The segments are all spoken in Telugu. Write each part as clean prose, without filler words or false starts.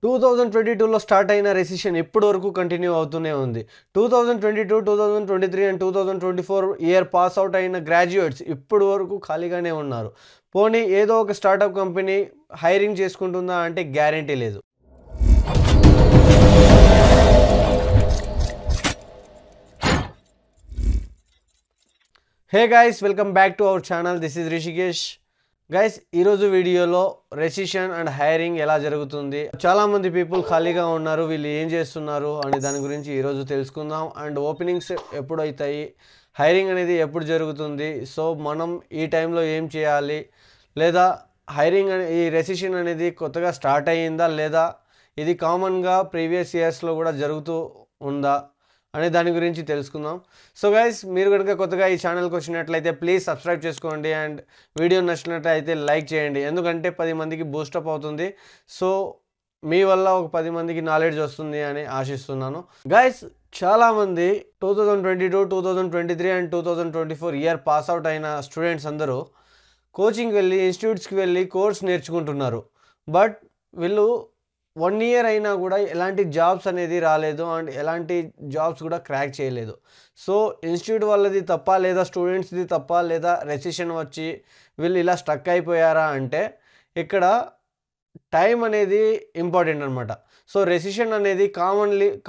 2022లో స్టార్ట్ అయిన రెసిషన్ ఇప్పటి వరకు కంటిన్యూ అవుతూనే ఉంది. 2022, 2023 అండ్ 2024 ఇయర్ పాస్ అవుట్ అయిన గ్రాడ్యుయేట్స్ ఇప్పటి వరకు ఖాళీగానే ఉన్నారు. పోనీ ఏదో ఒక స్టార్టప్ కంపెనీ హైరింగ్ చేసుకుంటుందా అంటే గ్యారంటీ లేదు. Hey guys, welcome back to our channel. This is Rishikesh. Guys, ఈరోజు వీడియోలో రెసిషన్ అండ్ హైరింగ్ ఎలా జరుగుతుంది, చాలామంది పీపుల్ ఖాళీగా ఉన్నారు, వీళ్ళు ఏం చేస్తున్నారు అనే దాని గురించి ఈరోజు తెలుసుకుందాం. అండ్ ఓపెనింగ్స్ ఎప్పుడు అవుతాయి, హైరింగ్ అనేది ఎప్పుడు జరుగుతుంది, సో మనం ఈ టైంలో ఏం చేయాలి, లేదా హైరింగ్ ఈ రెసిషన్ అనేది కొత్తగా స్టార్ట్ అయ్యిందా లేదా ఇది కామన్గా ప్రీవియస్ ఇయర్స్లో కూడా జరుగుతూ ఉందా అనే దాని గురించి తెలుసుకుందాం. సో గైస్, మీరు కనుక కొత్తగా ఈ ఛానల్కి వచ్చినట్లయితే ప్లీజ్ సబ్స్క్రైబ్ చేసుకోండి అండ్ వీడియో నచ్చినట్లయితే లైక్ చేయండి, ఎందుకంటే 10 మందికి బూస్టప్ అవుతుంది. సో మీ వల్ల ఒక 10 మందికి నాలెడ్జ్ వస్తుంది అని ఆశిస్తున్నాను. గైస్, చాలామంది 2022, 2023 అండ్ 2024 ఇయర్ పాస్ అవుట్ అయిన స్టూడెంట్స్ అందరూ కోచింగ్కి వెళ్ళి ఇన్స్టిట్యూట్స్కి వెళ్ళి కోర్స్ నేర్చుకుంటున్నారు. బట్ వీళ్ళు 1 ఇయర్ అయినా కూడా ఎలాంటి జాబ్స్ అనేది రాలేదు అండ్ ఎలాంటి జాబ్స్ కూడా క్రాక్ చేయలేదు. సో ఇన్స్టిట్యూట్ వాళ్ళది తప్ప, లేదా స్టూడెంట్స్ది తప్ప, లేదా రెసిషన్ వచ్చి వీళ్ళు ఇలా స్ట్రక్ అయిపోయారా అంటే ఇక్కడ టైం అనేది ఇంపార్టెంట్ అనమాట. సో రెసిషన్ అనేది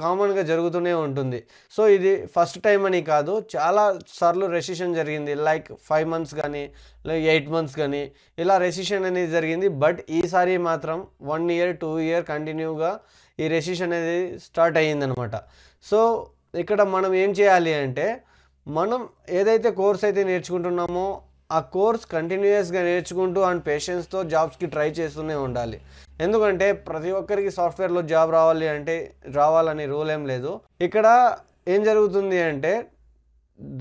కామన్గా జరుగుతూనే ఉంటుంది. సో ఇది ఫస్ట్ టైం అని కాదు, చాలా సార్లు రెసిషన్ జరిగింది. లైక్ 5 months కానీ, లైక్ 8 months కానీ ఇలా రెసిషన్ అనేది జరిగింది. బట్ ఈసారి మాత్రం 1 year 2 year కంటిన్యూగా ఈ రెసిషన్ అనేది స్టార్ట్ అయ్యిందనమాట. సో ఇక్కడ మనం ఏం చేయాలి అంటే, మనం ఏదైతే కోర్స్ అయితే నేర్చుకుంటున్నామో ఆ కోర్స్ కంటిన్యూయస్గా నేర్చుకుంటూ అండ్ పేషెన్స్తో జాబ్స్కి ట్రై చేస్తూనే ఉండాలి. ఎందుకంటే ప్రతి ఒక్కరికి సాఫ్ట్వేర్లో జాబ్ రావాలని రూల్ ఏం లేదు. ఇక్కడ ఏం జరుగుతుంది అంటే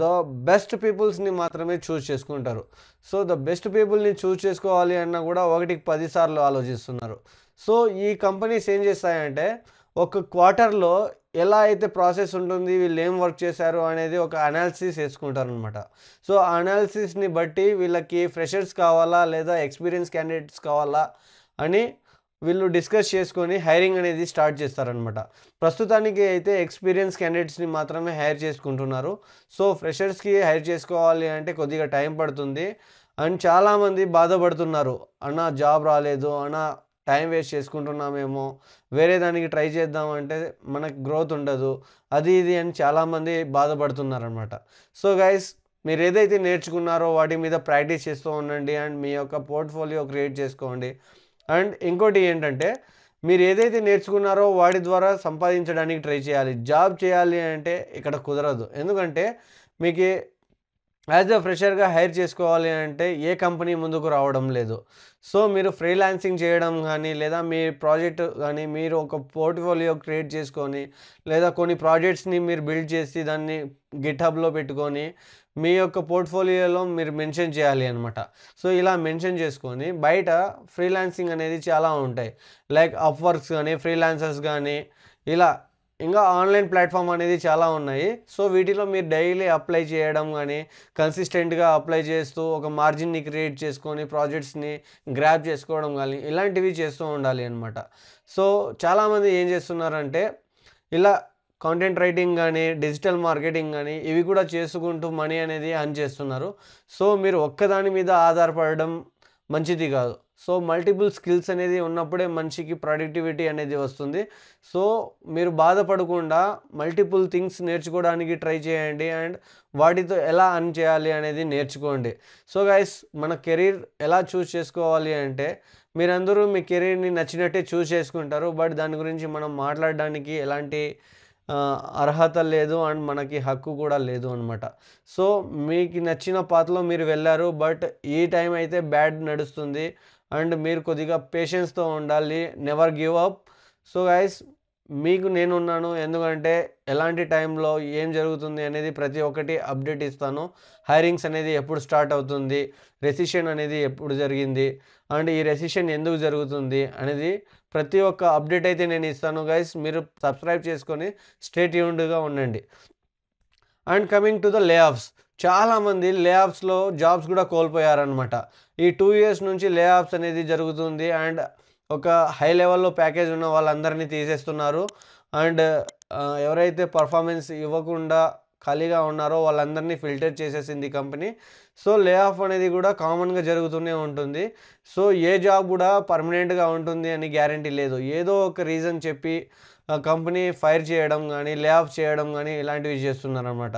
ద బెస్ట్ పీపుల్స్ని మాత్రమే చూస్ చేసుకుంటారు. సో ద బెస్ట్ పీపుల్ని చూస్ చేసుకోవాలి అన్నా కూడా 1కి 10 సార్లు ఆలోచిస్తున్నారు. సో ఈ కంపెనీస్ ఏం చేస్తాయంటే ఒక క్వార్టర్లో ఎలా అయితే ప్రాసెస్ ఉంటుంది, వీళ్ళు ఏం వర్క్ చేశారు అనేది ఒక అనాలిసిస్ వేసుకుంటారు అనమాట. సో ఆ అనాలిసిస్ని బట్టి వీళ్ళకి ఫ్రెషర్స్ కావాలా లేదా ఎక్స్పీరియన్స్ క్యాండిడేట్స్ కావాలా అని వీళ్ళు డిస్కస్ చేసుకొని హైరింగ్ అనేది స్టార్ట్ చేస్తారనమాట. ప్రస్తుతానికి అయితే ఎక్స్పీరియన్స్ క్యాండిడేట్స్ని మాత్రమే హైర్ చేసుకుంటున్నారు. సో ఫ్రెషర్స్కి హైర్ చేసుకోవాలి అంటే కొద్దిగా టైం పడుతుంది. అండ్ చాలామంది బాధపడుతున్నారు, అన్న జాబ్ రాలేదు, అన్న టైం వేస్ట్ చేసుకుంటున్నామేమో, వేరే దానికి ట్రై చేద్దామంటే మనకు గ్రోత్ ఉండదు, అది ఇది అని చాలామంది బాధపడుతున్నారనమాట. సో గైస్, మీరు ఏదైతే నేర్చుకున్నారో వాటి మీద ప్రాక్టీస్ చేస్తూ ఉండండి అండ్ మీ యొక్క పోర్ట్ఫోలియో క్రియేట్ చేసుకోండి. అండ్ ఇంకోటి ఏంటంటే, మీరు ఏదైతే నేర్చుకున్నారో వాటి ద్వారా సంపాదించడానికి ట్రై చేయాలి. జాబ్ చేయాలి అంటే ఇక్కడ కుదరదు, ఎందుకంటే మీకు యాజ్ అ ఫ్రెషర్గా హైర్ చేసుకోవాలి అంటే ఏ కంపెనీ ముందుకు రావడం లేదు. సో మీరు ఫ్రీలాన్సింగ్ చేయడం కానీ, లేదా మీ ప్రాజెక్ట్ కానీ మీరు ఒక పోర్ట్ఫోలియో క్రియేట్ చేసుకొని, లేదా కొన్ని ప్రాజెక్ట్స్ని మీరు బిల్డ్ చేసి దాన్ని గిట్హబ్లో పెట్టుకొని మీ యొక్క పోర్ట్ఫోలియోలో మీరు మెన్షన్ చేయాలి అనమాట. సో ఇలా మెన్షన్ చేసుకొని బయట ఫ్రీలాన్సింగ్ అనేది చాలా ఉంటాయి, లైక్ అప్వర్క్స్ కానీ, ఫ్రీలాన్సర్స్ కానీ, ఇలా ఇంకా ఆన్లైన్ ప్లాట్ఫామ్ అనేది చాలా ఉన్నాయి. సో వీటిలో మీరు డైలీ అప్లై చేయడం కానీ, కన్సిస్టెంట్గా అప్లై చేస్తూ ఒక మార్జిన్ని క్రియేట్ చేసుకొని ప్రాజెక్ట్స్ని గ్రాబ్ చేసుకోవడం కానీ, ఇలాంటివి చేస్తూ ఉండాలి అనమాట. సో చాలామంది ఏం చేస్తున్నారంటే ఇలా కాంటెంట్ రైటింగ్ కానీ, డిజిటల్ మార్కెటింగ్ కానీ ఇవి కూడా చేసుకుంటూ మనీ అనేది అర్న్ చేస్తున్నారు. సో మీరు ఒక్కదాని మీద ఆధారపడడం మంచిది కాదు. సో మల్టిపుల్ స్కిల్స్ అనేది ఉన్నప్పుడే మనిషికి ప్రొడక్టివిటీ అనేది వస్తుంది. సో మీరు బాధపడకుండా మల్టిపుల్ థింగ్స్ నేర్చుకోవడానికి ట్రై చేయండి అండ్ వాటితో ఎలా అర్న్ చేయాలి అనేది నేర్చుకోండి. సో గైస్, మన కెరీర్ ఎలా చూస్ చేసుకోవాలి అంటే, మీరందరూ మీ కెరీర్ని నచ్చినట్టే చూస్ చేసుకుంటారు, బట్ దాని గురించి మనం మాట్లాడడానికి ఎలాంటి అర్హత లేదు అండ్ మనకి హక్కు కూడా లేదు అనమాట. సో మీకు నచ్చిన పాత్రలో మీరు వెళ్ళారు, బట్ ఈ టైం అయితే బ్యాడ్ నడుస్తుంది అండ్ మీరు కొద్దిగా పేషెన్స్తో ఉండాలి, never give up. So guys, మీకు నేనున్నాను, ఎందుకంటే ఎలాంటి టైంలో ఏం జరుగుతుంది అనేది ప్రతి ఒక్కటి అప్డేట్ ఇస్తాను. హైరింగ్స్ అనేది ఎప్పుడు స్టార్ట్ అవుతుంది, రెసిషన్ అనేది ఎప్పుడు జరిగింది అండ్ ఈ రెసిషన్ ఎందుకు జరుగుతుంది అనేది ప్రతి ఒక్క అప్డేట్ అయితే నేను ఇస్తాను. గైస్, మీరు సబ్స్క్రైబ్ చేసుకొని స్టే ట్యూన్డ్గా ఉండండి. అండ్ కమింగ్ టు ద లే ఆఫ్స్, చాలామంది లే ఆఫ్స్లో జాబ్స్ కూడా కోల్పోయారనమాట. ఈ 2 years నుంచి లే ఆఫ్స్ అనేది జరుగుతుంది అండ్ ఒక హై లెవెల్లో ప్యాకేజ్ ఉన్న వాళ్ళందరినీ తీసేస్తున్నారు. అండ్ ఎవరైతే పర్ఫార్మెన్స్ ఇవ్వకుండా ఖాళీగా ఉన్నారో వాళ్ళందరినీ ఫిల్టర్ చేసేసింది కంపెనీ. సో లే ఆఫ్ అనేది కూడా కామన్గా జరుగుతూనే ఉంటుంది. సో ఏ జాబ్ కూడా పర్మనెంట్గా ఉంటుంది అని గ్యారంటీ లేదు. ఏదో ఒక రీజన్ చెప్పి కంపెనీ ఫైర్ చేయడం కానీ, లే ఆఫ్ చేయడం కానీ ఇలాంటివి చేస్తున్నారనమాట.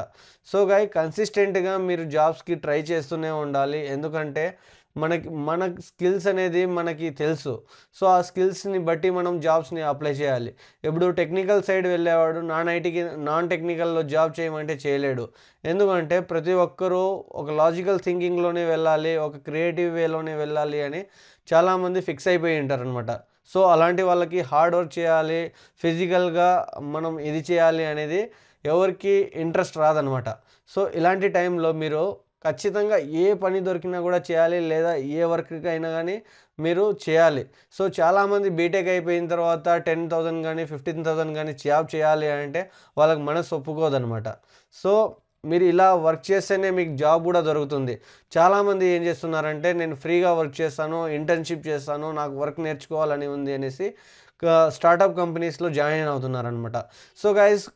సో కన్సిస్టెంట్గా మీరు జాబ్స్కి ట్రై చేస్తూనే ఉండాలి. ఎందుకంటే మన స్కిల్స్ అనేది మనకి తెలుసు. సో ఆ స్కిల్స్ని బట్టి మనం జాబ్స్ని అప్లై చేయాలి. ఇప్పుడు టెక్నికల్ సైడ్ వెళ్ళేవాడు నాన్ టెక్నికల్లో జాబ్ చేయమంటే చేయలేడు. ఎందుకంటే ప్రతి ఒక్కరూ ఒక లాజికల్ థింకింగ్లోనే వెళ్ళాలి, ఒక క్రియేటివ్ వేలోనే వెళ్ళాలి అని చాలామంది ఫిక్స్ అయిపోయి ఉంటారనమాట. సో అలాంటి వాళ్ళకి హార్డ్ వర్క్ చేయాలి, ఫిజికల్గా మనం ఇది చేయాలి అనేది ఎవరికి ఇంట్రెస్ట్ రాదనమాట. సో ఇలాంటి టైంలో మీరు ఖచ్చితంగా ఏ పని దొరికినా కూడా చేయాలి, లేదా ఏ వర్క్కి అయినా కానీ మీరు చేయాలి. సో చాలామంది బీటెక్ అయిపోయిన తర్వాత 10,000 కానీ 15,000 కానీ జాబ్ చేయాలి అంటే వాళ్ళకి మనసు ఒప్పుకోదనమాట. సో మీరు ఇలా వర్క్ చేస్తేనే మీకు జాబ్ కూడా దొరుకుతుంది. చాలామంది ఏం చేస్తున్నారంటే నేను ఫ్రీగా వర్క్ చేస్తాను, ఇంటర్న్షిప్ చేస్తాను, నాకు వర్క్ నేర్చుకోవాలని ఉంది అనేసి స్టార్టప్ కంపెనీస్లో జాయిన్ అవుతున్నారనమాట. సో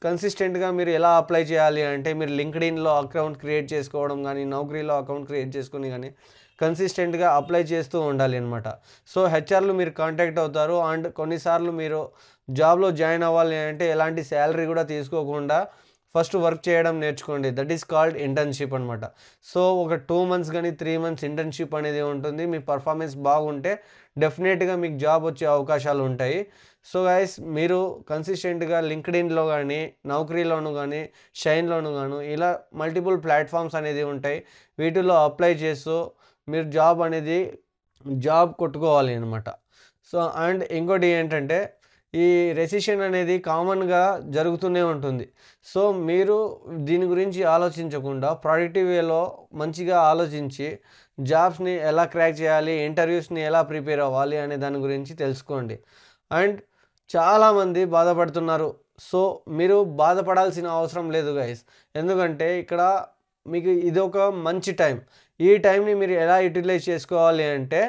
కన్సిస్టెంట్గా మీరు ఎలా అప్లై చేయాలి అంటే మీరు లింక్డ్ఇన్లో అకౌంట్ క్రియేట్ చేసుకోవడం కానీ, నౌకరీలో అకౌంట్ క్రియేట్ చేసుకుని కానీ కన్సిస్టెంట్గా అప్లై చేస్తూ ఉండాలి అనమాట. సో హెచ్ఆర్లు మీరు కాంటాక్ట్ అవుతారు. అండ్ కొన్నిసార్లు మీరు జాబ్లో జాయిన్ అవ్వాలి అంటే ఎలాంటి శాలరీ కూడా తీసుకోకుండా ఫస్ట్ వర్క్ చేయడం నేర్చుకోండి. దట్ ఈస్ కాల్డ్ ఇంటర్న్షిప్ అనమాట. సో ఒక 2 months కానీ 3 months ఇంటర్న్షిప్ అనేది ఉంటుంది. మీ పర్ఫార్మెన్స్ బాగుంటే డెఫినెట్గా మీకు జాబ్ వచ్చే అవకాశాలు ఉంటాయి. సో మీరు కన్సిస్టెంట్గా లింక్డ్ఇన్లో కానీ, నౌకరీలోను కానీ, షైన్లోను కానీ ఇలా మల్టిపుల్ ప్లాట్ఫామ్స్ అనేది ఉంటాయి. వీటిల్లో అప్లై చేస్తూ మీరు జాబ్ కొట్టుకోవాలి అనమాట. సో అండ్ ఇంకోటి ఏంటంటే ఈ రెసిషన్ అనేది కామన్గా జరుగుతూనే ఉంటుంది. సో మీరు దీని గురించి ఆలోచించకుండా ప్రొడక్టివ్ వేలో మంచిగా ఆలోచించి జాబ్స్ని ఎలా క్రాక్ చేయాలి, ఇంటర్వ్యూస్ని ఎలా ప్రిపేర్ అవ్వాలి అనే దాని గురించి తెలుసుకోండి. అండ్ చాలామంది బాధపడుతున్నారు. సో మీరు బాధపడాల్సిన అవసరం లేదు ఎందుకంటే ఇక్కడ మీకు ఇది ఒక మంచి టైం. ఈ టైంని మీరు ఎలా యూటిలైజ్ చేసుకోవాలి అంటే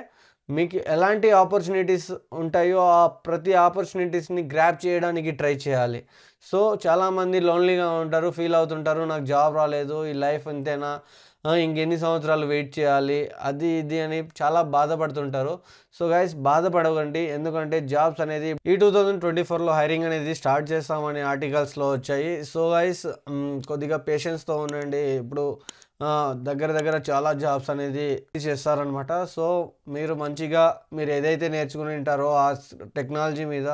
మీకు ఎలాంటి ఆపర్చునిటీస్ ఉంటాయో ఆ ప్రతి ఆపర్చునిటీస్ని గ్రాప్ చేయడానికి ట్రై చేయాలి. సో చాలామంది లోన్లీగా ఉంటారు, ఫీల్ అవుతుంటారు, నాకు జాబ్ రాలేదు, ఈ లైఫ్ అంతేనా, ఇంకెన్ని సంవత్సరాలు వెయిట్ చేయాలి, అది ఇది అని చాలా బాధపడుతుంటారు. సో బాధపడకండి. ఎందుకంటే జాబ్స్ అనేది ఈ 2024లో హైరింగ్ అనేది స్టార్ట్ చేస్తామని ఆర్టికల్స్లో వచ్చాయి. సో కొద్దిగా పేషెన్స్తో ఉండండి. ఇప్పుడు దగ్గర చాలా జాబ్స్ అనేది చేస్తారనమాట. సో మీరు ఏదైతే నేర్చుకుని ఉంటారో ఆ టెక్నాలజీ మీద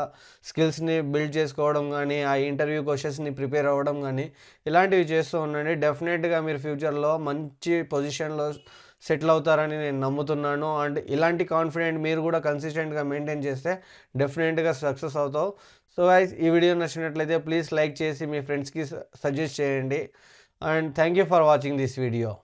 స్కిల్స్ని బిల్డ్ చేసుకోవడం కానీ, ఆ ఇంటర్వ్యూ క్వశ్చన్స్ని ప్రిపేర్ అవ్వడం కానీ ఇలాంటివి చేస్తూ ఉండండి. డెఫినెట్గా మీరు ఫ్యూచర్లో మంచి పొజిషన్లో సెటిల్ అవుతారని నేను నమ్ముతున్నాను. అండ్ ఇలాంటి కాన్ఫిడెంట్ మీరు కూడా కన్సిస్టెంట్గా మెయింటైన్ చేస్తే డెఫినెట్గా సక్సెస్ అవుతావు. సో ఈ వీడియో నచ్చినట్లయితే ప్లీజ్ లైక్ చేసి మీ ఫ్రెండ్స్కి సజెస్ట్ చేయండి. And thank you for watching this video.